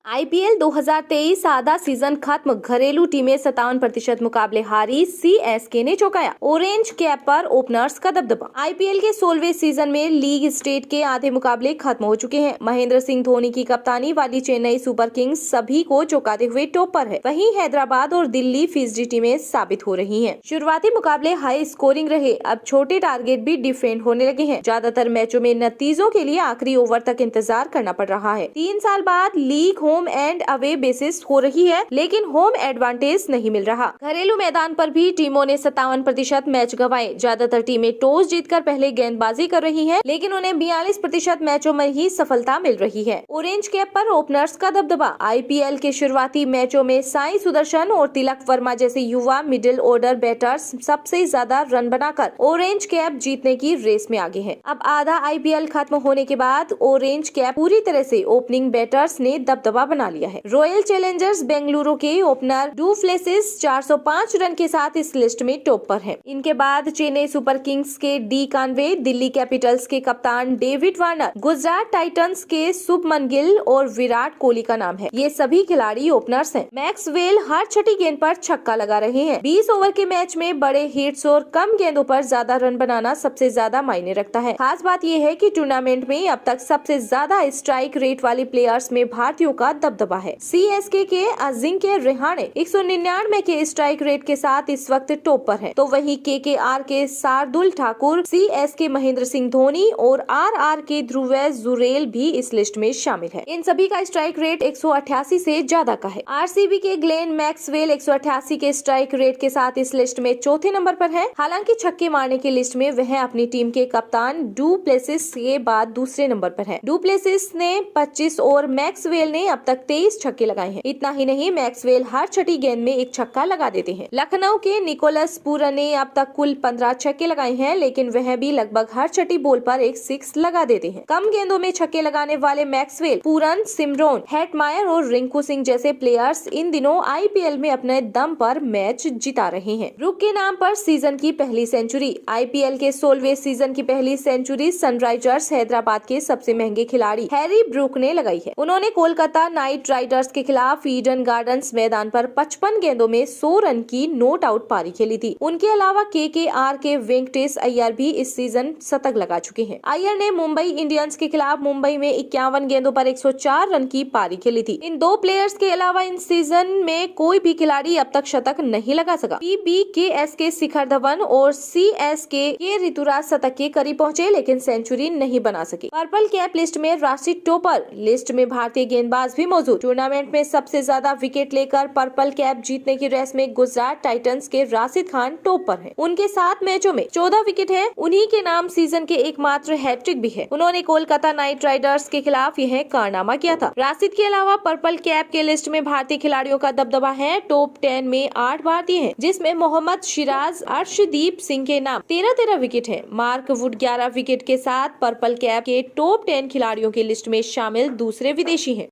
IPL 2023 आधा season खत्म। घरेलू टीमें 57% मुकाबले हारी। सीएसके ने चौंकाया। ऑरेंज कैप पर ओपनर्स का दबदबा। आईपीएल के 16वें सीजन में लीग स्टेट के आधे मुकाबले खत्म हो चुके हैं। महेंद्र सिंह धोनी की कप्तानी वाली चेन्नई सुपर किंग्स सभी को चौंकाते हुए टॉप पर है। वहीं हैदराबाद और दिल्ली फिसडी टीमें साबित हो रही हैं। शुरुआती मुकाबले हाई स्कोरिंग रहे। अब छोटे टारगेट भी डिफेंड होने लगे हैं। ज्यादातर मैचों में नतीजों के लिए आखिरी ओवर तक इंतजार करना पड़ रहा है। 3 साल बाद league home and away basis हो रही है, लेकिन होम एडवांटेज नहीं मिल रहा। घरेलू मैदान पर भी टीमों ने 57% मैच गंवाए। ज्यादातर टीमें टॉस जीतकर पहले गेंदबाजी कर रही हैं, लेकिन उन्हें 42% मैचों में ही सफलता मिल रही है। ऑरेंज कैप पर ओपनर्स का दबदबा। आईपीएल के शुरुआती मैचों में साई सुदर्शन और तिलक वर्मा जैसे युवा मिडिल ऑर्डर बैटर्स सबसे ज्यादा रन बनाकर ऑरेंज कैप जीतने की रेस में आगे हैं। अब आधा आईपीएल खत्म होने के बाद ऑरेंज कैप पूरी तरह से ओपनिंग बैटर्स ने दबदबा बना लिया है। रॉयल चैलेंजर्स बेंगलुरु के ओपनर डू प्लेसिस 405 रन के साथ इस लिस्ट में टॉप पर है। इनके बाद चेन्नई सुपर किंग्स के डी कानवे, दिल्ली कैपिटल्स के कप्तान डेविड वार्नर, गुजरात टाइटंस के शुभमन गिल और विराट कोहली का नाम है। ये सभी खिलाड़ी ओपनर्स हैं। मैक्सवेल हर छठी गेंद पर छक्का लगा रहे हैं। 20 ओवर के मैच में बड़े हिट्स और कम गेंदों पर ज्यादा रन बनाना सबसे ज्यादा मायने रखता है। खास बात यह है कि टूर्नामेंट में अब तक सबसे ज्यादा स्ट्राइक रेट वाले प्लेयर्स में भारतीयों का दबदबा है। सीएसके के अजिंक्य रहाणे 199 के स्ट्राइक रेट के साथ इस वक्त टॉप पर है। तो वहीं केकेआर के शार्दुल ठाकुर, सीएसके महेंद्र सिंह धोनी और आरआर के ध्रुवेश जुरेल भी इस लिस्ट में शामिल है। इन सभी का स्ट्राइक रेट 188 से ज्यादा का है। आरसीबी के ग्लेन मैक्सवेल 188 के स्ट्राइक रेट के साथ इस लिस्ट में चौथे नंबर पर है। हालांकि छक्के मारने की लिस्ट में वह अपनी टीम के कप्तान डू प्लेसिस के बाद दूसरे नंबर पर है। डू प्लेसिस ने 25 और मैक्सवेल ने अब तक 23 छक्के लगाए हैं। इतना ही नहीं, मैक्सवेल हर छठी गेंद में एक छक्का लगा देते हैं। लखनऊ के निकोलस पूरन ने अब तक कुल 15 छक्के लगाए हैं, लेकिन वह भी लगभग हर छठी बॉल पर एक 6 लगा देते हैं। कम गेंदों में छक्के लगाने वाले मैक्सवेल, पूरन, सिमरोन हेटमायर और रिंकू सिंह जैसे प्लेयर्स इन दिनों आईपीएल में अपने दम पर मैच जिता रहे हैं। रुक के नाम पर सीजन की पहली सेंचुरी। आईपीएल के 16वें सीजन की पहली सेंचुरी सनराइजर्स हैदराबाद के सबसे महंगे खिलाड़ी हैरी ब्रूक ने लगाई है। उन्होंने कोलकाता नाइट राइडर्स के खिलाफ ईडन गार्डन्स मैदान पर 55 गेंदों में 100 रन की नॉट आउट पारी खेली थी। उनके अलावा केकेआर के वेंकटेश अय्यर भी इस सीजन शतक लगा चुके हैं। अय्यर ने मुंबई इंडियंस के खिलाफ मुंबई में 51 गेंदों पर 104 रन की पारी खेली थी। इन दो प्लेयर्स के अलावा इन सीजन में कोई भी खिलाड़ी अब तक शतक नहीं लगा सका। पीबीकेएस के शिखर धवन और सीएसके के ऋतुराज शतक के करीब पहुंचे, लेकिन सेंचुरी नहीं बना सके। पर्पल कैप लिस्ट में राशिद टॉपर। लिस्ट में भारतीय गेंदबाज भी मौजूद। टूर्नामेंट में सबसे ज्यादा विकेट लेकर पर्पल कैप जीतने की रेस में गुजरात टाइटंस के राशिद खान टॉप पर हैं। उनके 7 मैचों में 14 विकेट हैं। उन्हीं के नाम सीजन के एकमात्र हैट्रिक भी है। उन्होंने कोलकाता नाइट राइडर्स के खिलाफ यह कारनामा किया था। राशिद के अलावा पर्पल कैप के लिस्ट में भारतीय खिलाड़ियों का दबदबा है। टॉप 10 में 8 भारतीय हैं, जिसमें मोहम्मद सिराज, अर्शदीप सिंह के नाम 13 विकेट है। मार्क वुड 11 विकेट के साथ पर्पल कैप के टॉप 10 खिलाड़ियों की लिस्ट में शामिल दूसरे विदेशी हैं।